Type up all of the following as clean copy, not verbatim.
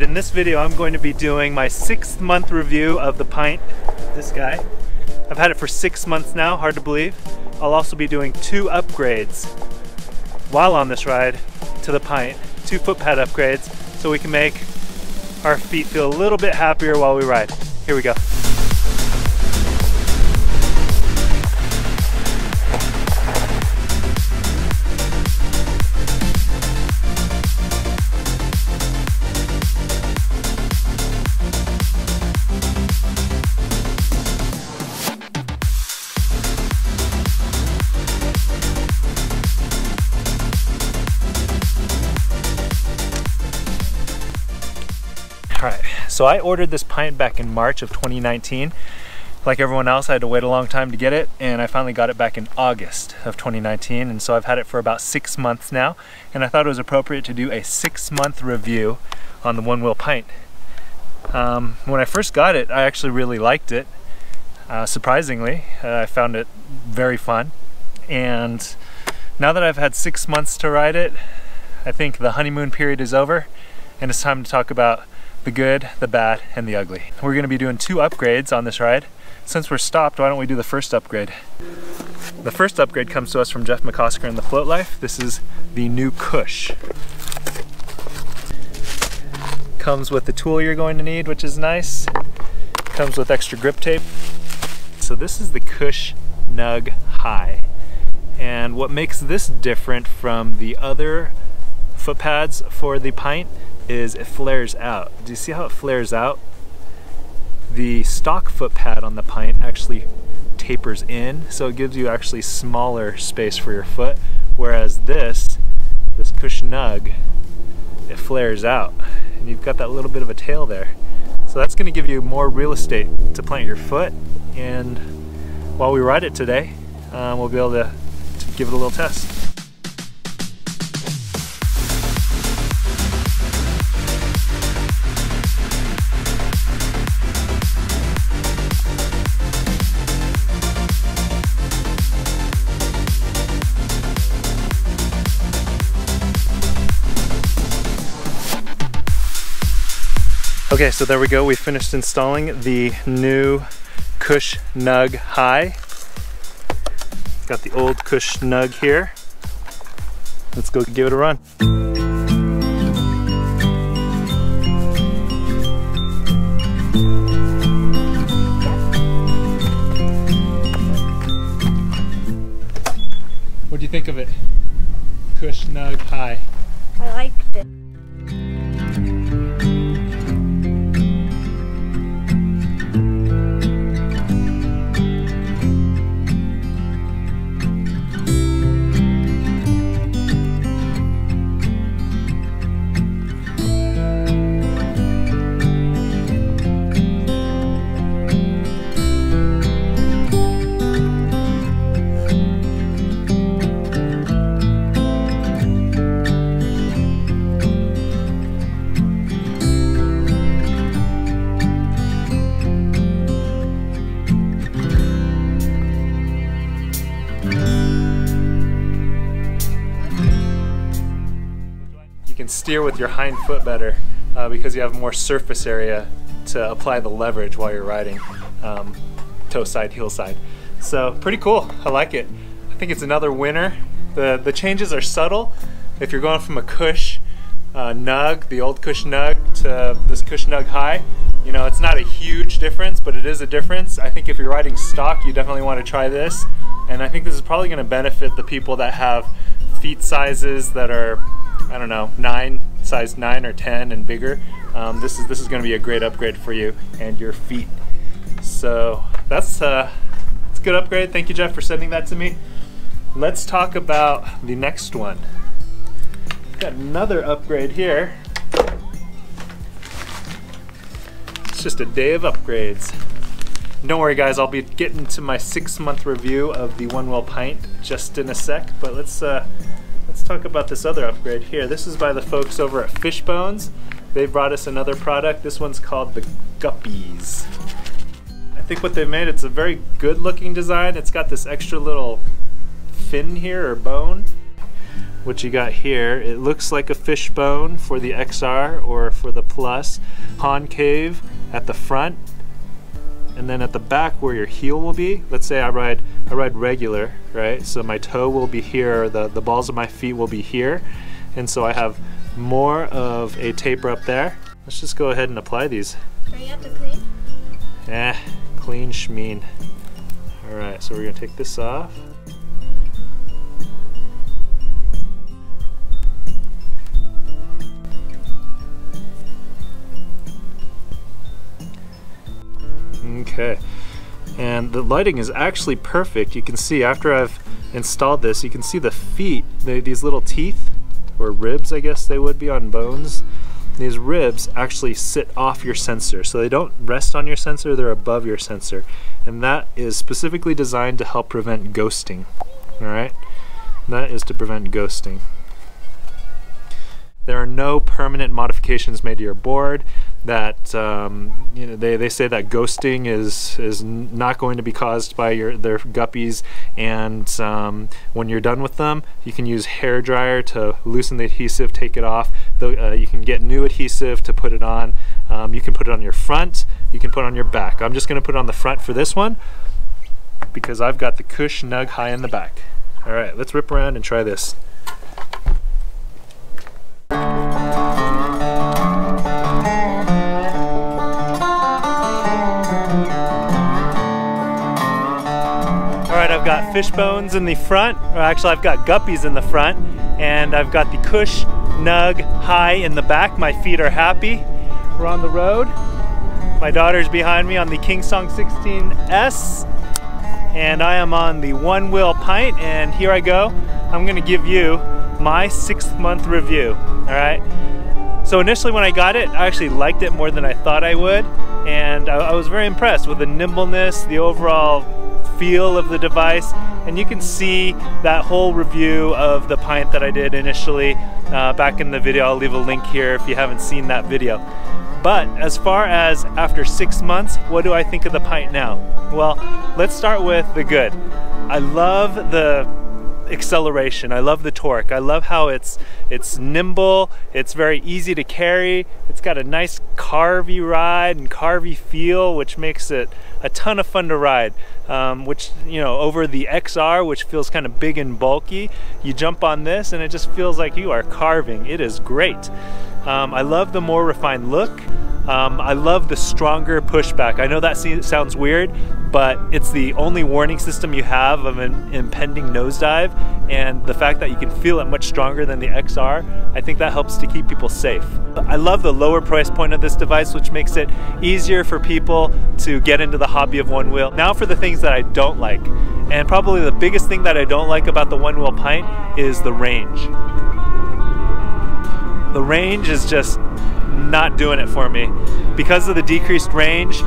in this video I'm going to be doing my 6-month review of the pint, this guy. I've had it for 6 months now, hard to believe. I'll also be doing 2 upgrades while on this ride to the pint, 2 foot pad upgrades, so we can make our feet feel a little bit happier while we ride. Here we go. Alright, so I ordered this pint back in March of 2019. Like everyone else, I had to wait a long time to get it, and I finally got it back in August of 2019, and so I've had it for about 6 months now, and I thought it was appropriate to do a 6-month review on the Onewheel Pint. When I first got it, I actually really liked it. Surprisingly, I found it very fun, and now that I've had 6 months to ride it, I think the honeymoon period is over, and it's time to talk about the good, the bad, and the ugly. We're going to be doing 2 upgrades on this ride. Since we're stopped, why don't we do the first upgrade? The first upgrade comes to us from Jeff McCosker and the Float Life. This is the new Cush. Comes with the tool you're going to need, which is nice. Comes with extra grip tape. So this is the Cush Nug High. And what makes this different from the other foot pads for the pint is it flares out. Do you see how it flares out? The stock foot pad on the pint actually tapers in, so it gives you actually smaller space for your foot, whereas this Cush Nug, it flares out, and you've got that little bit of a tail there. So that's going to give you more real estate to plant your foot, and while we ride it today, we'll be able to give it a little test. Okay, so there we go. We finished installing the new Cush Nug High. Got the old Cush Nug here. Let's go give it a run. What do you think of it? Cush Nug High. I liked it. You can steer with your hind foot better because you have more surface area to apply the leverage while you're riding, toe side, heel side. So pretty cool, I like it. I think it's another winner. The changes are subtle. If you're going from a Cush Nug, the old Cush Nug, to this Cush Nug High, you know, it's not a huge difference, but it is a difference. I think if you're riding stock, you definitely want to try this. And I think this is probably going to benefit the people that have feet sizes that are, I don't know, size 9 or 10 and bigger. This is going to be a great upgrade for you and your feet. So that's a good upgrade. Thank you, Jeff, for sending that to me. Let's talk about the next one. Got another upgrade here. It's just a day of upgrades. Don't worry, guys, I'll be getting to my 6-month review of the Onewheel Pint just in a sec, but let's talk about this other upgrade here. This is by the folks over at Fishbones. They brought us another product. This one's called the Guppies. I think what they've made, it's a very good looking design. It's got this extra little fin here, or bone. what you got here, it looks like a fishbone for the XR or for the Plus, concave at the front, and then at the back where your heel will be. Let's say I ride regular, right? So my toe will be here, the balls of my feet will be here, and so I have more of a taper up there. Let's just go ahead and apply these. Are you have to clean? Clean schmeen. All right, so we're gonna take this off. Okay, and the lighting is actually perfect. You can see after I've installed this, you can see the feet, these little teeth, or ribs I guess they would be on bones. These ribs actually sit off your sensor, so they don't rest on your sensor, they're above your sensor. And that is specifically designed to help prevent ghosting, all right? That is to prevent ghosting. There are no permanent modifications made to your board. That you know, they say that ghosting is not going to be caused by their guppies, and when you're done with them, you can use hair dryer to loosen the adhesive, take it off. You can get new adhesive to put it on. You can put it on your front, you can put it on your back. I'm just going to put it on the front for this one because I've got the Cush Nug High in the back. All right, let's rip around and try this. I've got fish bones in the front, or actually I've got guppies in the front, and I've got the Cush Nug High in the back. My feet are happy. We're on the road. My daughter's behind me on the Kingsong 16S, and I am on the Onewheel Pint, and here I go. I'm gonna give you my 6-month review, all right? So initially when I got it, I actually liked it more than I thought I would, and I was very impressed with the nimbleness, the overall feel of the device, and you can see that whole review of the Pint that I did initially back in the video. I'll leave a link here if you haven't seen that video. But as far as after 6 months, what do I think of the Pint now? Well, let's start with the good. I love the acceleration, I love the torque, I love how it's nimble, it's very easy to carry, it's got a nice carvy ride and carvy feel, which makes it a ton of fun to ride. Which, you know, over the XR, which feels kind of big and bulky, you jump on this and it just feels like you are carving. It is great. I love the more refined look. I love the stronger pushback. I know that sounds weird, but it's the only warning system you have of an impending nosedive, and the fact that you can feel it much stronger than the XR, I think that helps to keep people safe. I love the lower price point of this device, which makes it easier for people to get into the hobby of one wheel. Now for the things that I don't like, and probably the biggest thing that I don't like about the Onewheel Pint is the range. The range is just not doing it for me. Because of the decreased range,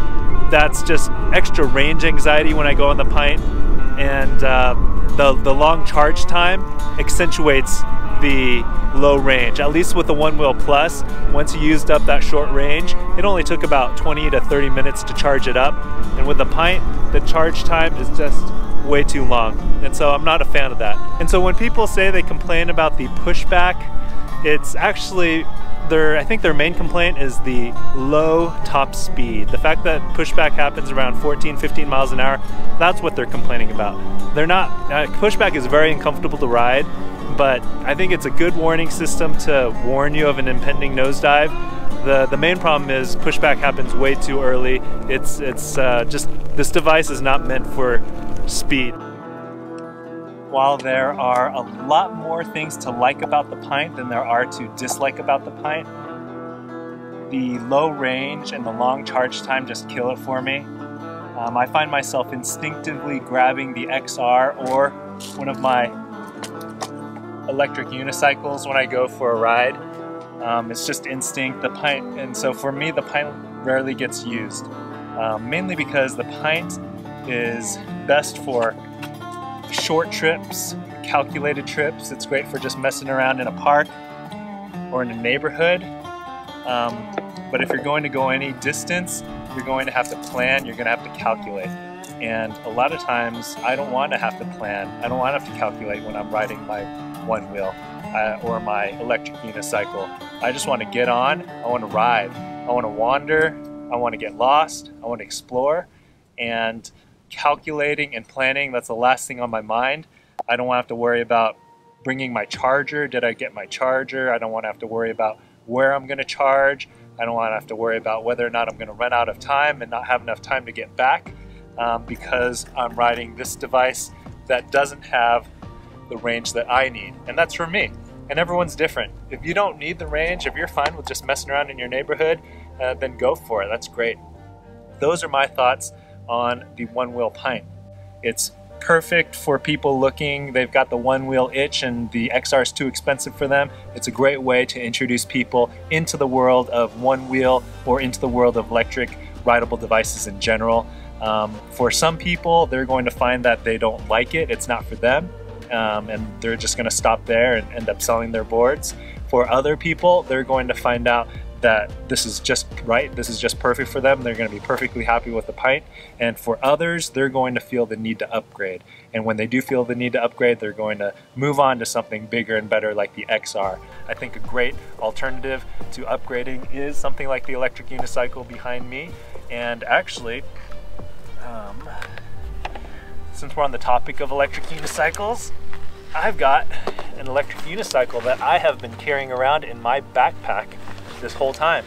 that's just extra range anxiety when I go on the Pint, and the long charge time accentuates the low range. At least with the Onewheel Plus, once you used up that short range, it only took about 20 to 30 minutes to charge it up, and with the Pint, the charge time is just way too long, and so I'm not a fan of that. And so when people say they complain about the pushback, it's actually I think their main complaint is the low top speed. The fact that pushback happens around 14-15 miles an hour, that's what they're complaining about. They're not, pushback is very uncomfortable to ride, but I think it's a good warning system to warn you of an impending nosedive. The main problem is pushback happens way too early. It's just, this device is not meant for speed. While there are a lot more things to like about the Pint than there are to dislike about the Pint, the low range and the long charge time just kill it for me. I find myself instinctively grabbing the XR or one of my electric unicycles when I go for a ride. It's just instinct, the Pint, and so for me the Pint rarely gets used. Mainly because the Pint is best for short trips, calculated trips. It's great for just messing around in a park or in a neighborhood. But if you're going to go any distance, you're going to have to plan, you're going to have to calculate. And a lot of times I don't want to have to plan, I don't want to have to calculate when I'm riding my one wheel. or my electric unicycle. I just want to get on, I want to ride, I want to wander, I want to get lost, I want to explore, and calculating and planning, that's the last thing on my mind. I don't want to have to worry about bringing my charger. Did I get my charger? I don't want to have to worry about where I'm going to charge. I don't want to have to worry about whether or not I'm going to run out of time and not have enough time to get back because I'm riding this device that doesn't have the range that I need. And that's for me. And everyone's different. If you don't need the range, if you're fine with just messing around in your neighborhood, then go for it. That's great. Those are my thoughts on the Onewheel Pint. It's perfect for people looking, they've got the one wheel itch and the XR is too expensive for them. It's a great way to introduce people into the world of one wheel or into the world of electric rideable devices in general. For some people, they're going to find that they don't like it, it's not for them, and they're just going to stop there and end up selling their boards. For other people, they're going to find out that this is just right, this is just perfect for them, they're going to be perfectly happy with the Pint. And for others, they're going to feel the need to upgrade. And when they do feel the need to upgrade, they're going to move on to something bigger and better like the XR. I think a great alternative to upgrading is something like the electric unicycle behind me. And actually, since we're on the topic of electric unicycles, I've got an electric unicycle that I have been carrying around in my backpack this whole time,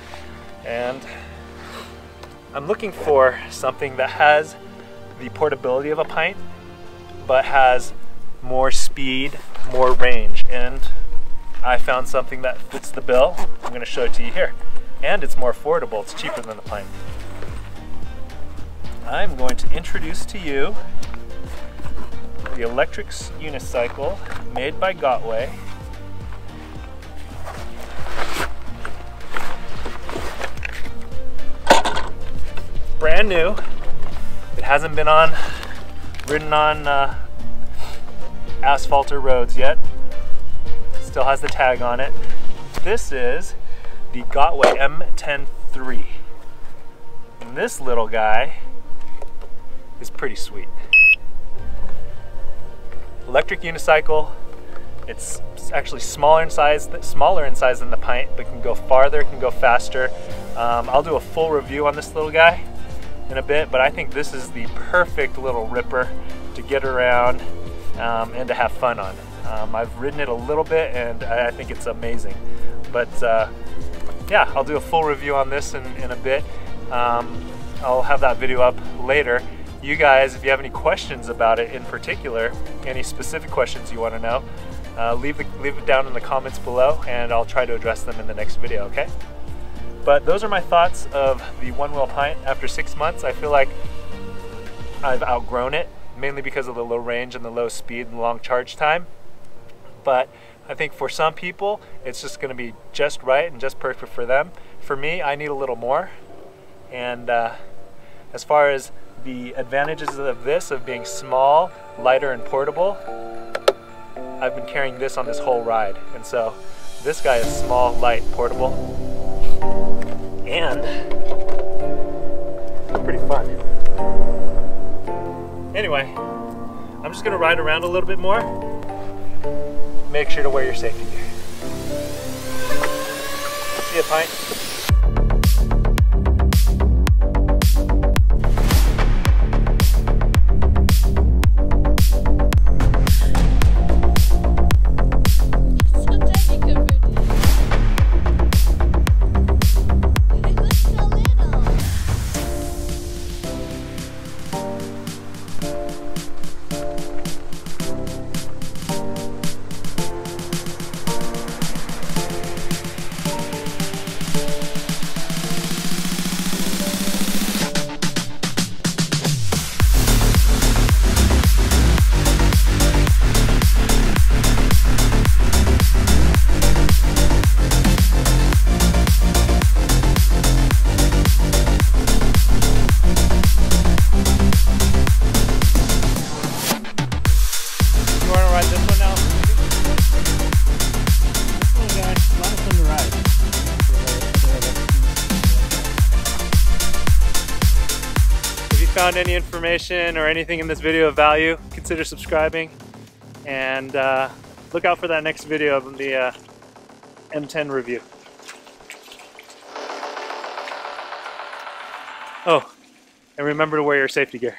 and I'm looking for something that has the portability of a Pint but has more speed, more range, and I found something that fits the bill. I'm going to show it to you here, and it's more affordable. It's cheaper than the Pint. I'm going to introduce to you the electric unicycle made by Gotway. Brand new. It hasn't been ridden on asphalt or roads yet. Still has the tag on it. This is the Gotway M10-3. And this little guy is pretty sweet. Electric unicycle. It's actually smaller in size than the Pint, but can go farther, can go faster. I'll do a full review on this little guy in a bit, but I think this is the perfect little ripper to get around and to have fun on. I've ridden it a little bit and I think it's amazing. But yeah, I'll do a full review on this in a bit. I'll have that video up later. You guys, if you have any questions about it in particular, any specific questions you want to know, leave it down in the comments below and I'll try to address them in the next video, okay? But those are my thoughts of the Onewheel Pint. After 6 months, I feel like I've outgrown it, mainly because of the low range and the low speed and long charge time. But I think for some people, it's just going to be just right and just perfect for them. For me, I need a little more. And as far as the advantages of this, of being small, lighter, and portable, I've been carrying this on this whole ride. And so this guy is small, light, portable, and pretty fun. Anyway, I'm just gonna ride around a little bit more. Make sure to wear your safety gear. See ya, Pint. Found any information or anything in this video of value, consider subscribing, and look out for that next video of the M10 review. Oh, and remember to wear your safety gear.